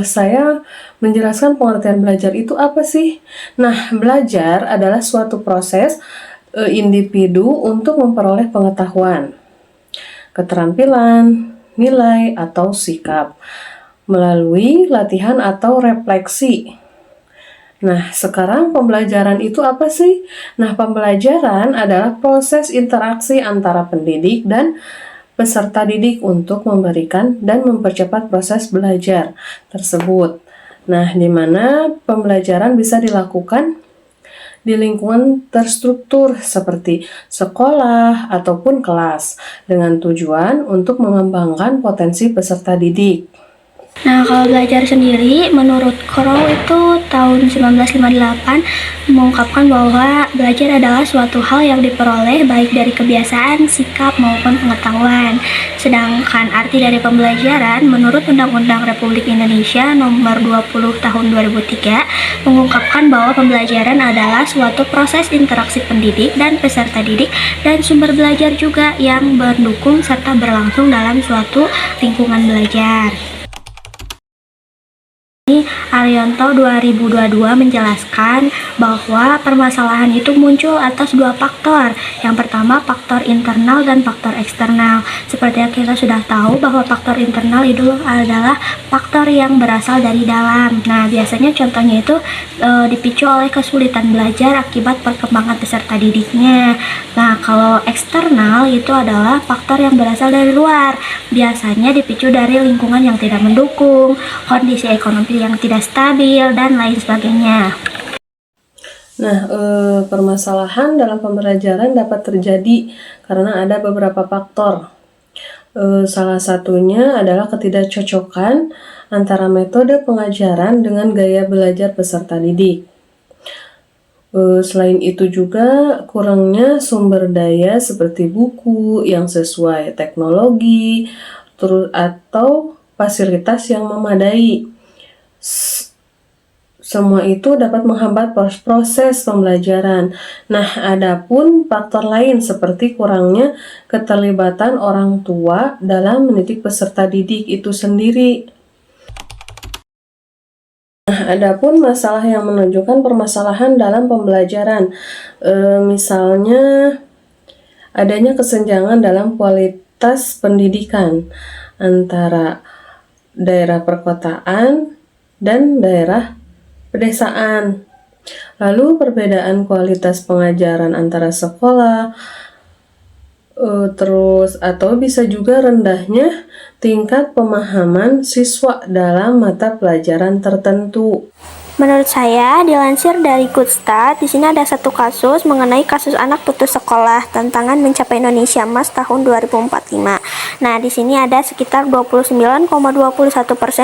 saya menjelaskan pengertian belajar itu apa sih? Nah, belajar adalah suatu proses individu untuk memperoleh pengetahuan, keterampilan, nilai, atau sikap melalui latihan atau refleksi. Nah, sekarang pembelajaran itu apa sih? Nah, pembelajaran adalah proses interaksi antara pendidik dan peserta didik untuk memberikan dan mempercepat proses belajar tersebut. Nah, di mana pembelajaran bisa dilakukan di lingkungan terstruktur seperti sekolah ataupun kelas dengan tujuan untuk mengembangkan potensi peserta didik. Nah, kalau belajar sendiri, menurut Crow itu tahun 1958 mengungkapkan bahwa belajar adalah suatu hal yang diperoleh baik dari kebiasaan, sikap, maupun pengetahuan. Sedangkan arti dari pembelajaran, menurut Undang-Undang Republik Indonesia Nomor 20 Tahun 2003, mengungkapkan bahwa pembelajaran adalah suatu proses interaksi pendidik dan peserta didik dan sumber belajar juga yang mendukung serta berlangsung dalam suatu lingkungan belajar. Arianto 2022 menjelaskan bahwa permasalahan itu muncul atas dua faktor. Yang pertama, faktor internal dan faktor eksternal. Seperti yang kita sudah tahu bahwa faktor internal itu adalah faktor yang berasal dari dalam. Nah, biasanya contohnya itu dipicu oleh kesulitan belajar akibat perkembangan peserta didiknya. Nah, kalau eksternal itu adalah faktor yang berasal dari luar. Biasanya dipicu dari lingkungan yang tidak mendukung, kondisi ekonomi yang tidak stabil, dan lain sebagainya. Nah, permasalahan dalam pembelajaran dapat terjadi karena ada beberapa faktor. Salah satunya adalah ketidakcocokan antara metode pengajaran dengan gaya belajar peserta didik. Selain itu juga kurangnya sumber daya seperti buku yang sesuai teknologi, atau fasilitas yang memadai. Semua itu dapat menghambat proses pembelajaran. Nah, adapun faktor lain seperti kurangnya keterlibatan orang tua dalam mendidik peserta didik itu sendiri. Nah, adapun masalah yang menunjukkan permasalahan dalam pembelajaran, misalnya adanya kesenjangan dalam kualitas pendidikan antara daerah perkotaan dan daerah pedesaan. Lalu perbedaan kualitas pengajaran antara sekolah, atau bisa juga rendahnya tingkat pemahaman siswa dalam mata pelajaran tertentu. Menurut saya, dilansir dari Goodstart, di sini ada satu kasus mengenai kasus anak putus sekolah, tantangan mencapai Indonesia Emas tahun 2045. Nah, di sini ada sekitar 29,21%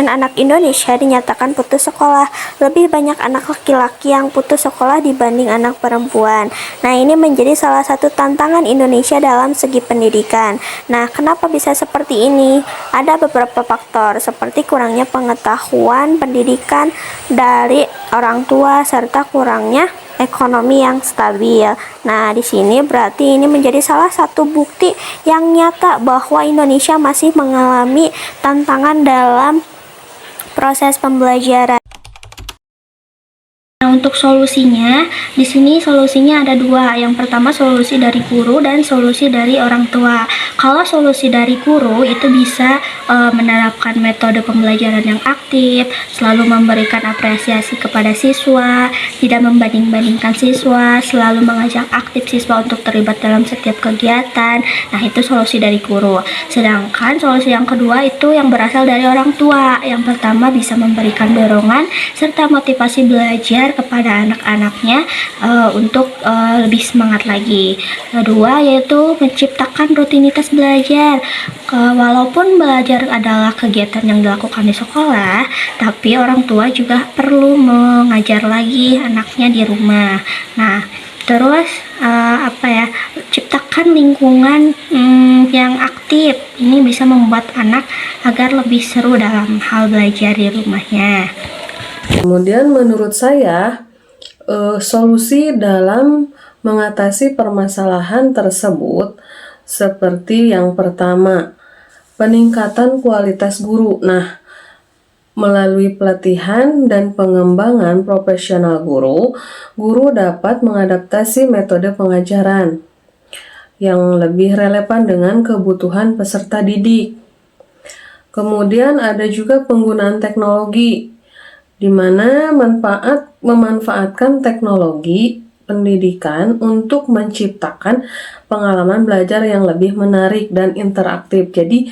anak Indonesia dinyatakan putus sekolah. Lebih banyak anak laki-laki yang putus sekolah dibanding anak perempuan. Nah, ini menjadi salah satu tantangan Indonesia dalam segi pendidikan. Nah, kenapa bisa seperti ini? Ada beberapa faktor, seperti kurangnya pengetahuan pendidikan dari orang tua serta kurangnya ekonomi yang stabil. Nah, di sini berarti ini menjadi salah satu bukti yang nyata bahwa Indonesia masih mengalami tantangan dalam proses pembelajaran. Nah, untuk solusinya, di sini solusinya ada dua. Yang pertama, solusi dari guru dan solusi dari orang tua. Kalau solusi dari guru itu bisa menerapkan metode pembelajaran yang aktif, selalu memberikan apresiasi kepada siswa, tidak membanding-bandingkan siswa, selalu mengajak aktif siswa untuk terlibat dalam setiap kegiatan. Nah, itu solusi dari guru. Sedangkan solusi yang kedua itu yang berasal dari orang tua. Yang pertama, bisa memberikan dorongan serta motivasi belajar kepada anak-anaknya untuk lebih semangat lagi. Kedua, yaitu menciptakan rutinitas belajar. Walaupun belajar adalah kegiatan yang dilakukan di sekolah, tapi orang tua juga perlu mengajar lagi anaknya di rumah. Nah, terus ciptakan lingkungan yang aktif. Ini bisa membuat anak agar lebih seru dalam hal belajar di rumahnya. Kemudian menurut saya, solusi dalam mengatasi permasalahan tersebut seperti yang pertama, peningkatan kualitas guru. Nah, Melalui pelatihan dan pengembangan profesional guru, guru dapat mengadaptasi metode pengajaran yang lebih relevan dengan kebutuhan peserta didik. Kemudian ada juga penggunaan teknologi, di mana memanfaatkan teknologi pendidikan untuk menciptakan pengalaman belajar yang lebih menarik dan interaktif. Jadi,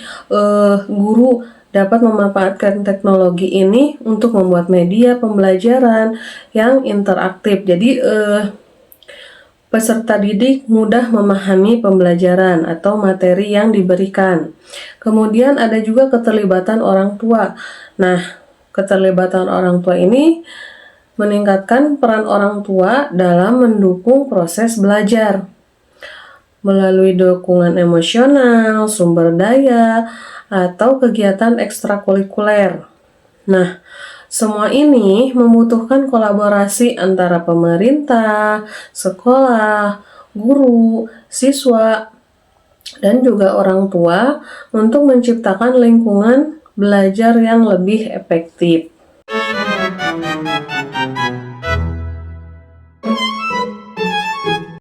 guru dapat memanfaatkan teknologi ini untuk membuat media pembelajaran yang interaktif. Jadi, peserta didik mudah memahami pembelajaran atau materi yang diberikan. Kemudian ada juga keterlibatan orang tua. Nah, keterlibatan orang tua ini meningkatkan peran orang tua dalam mendukung proses belajar melalui dukungan emosional, sumber daya, atau kegiatan ekstrakurikuler. Nah, semua ini membutuhkan kolaborasi antara pemerintah, sekolah, guru, siswa, dan juga orang tua untuk menciptakan lingkungan belajar yang lebih efektif.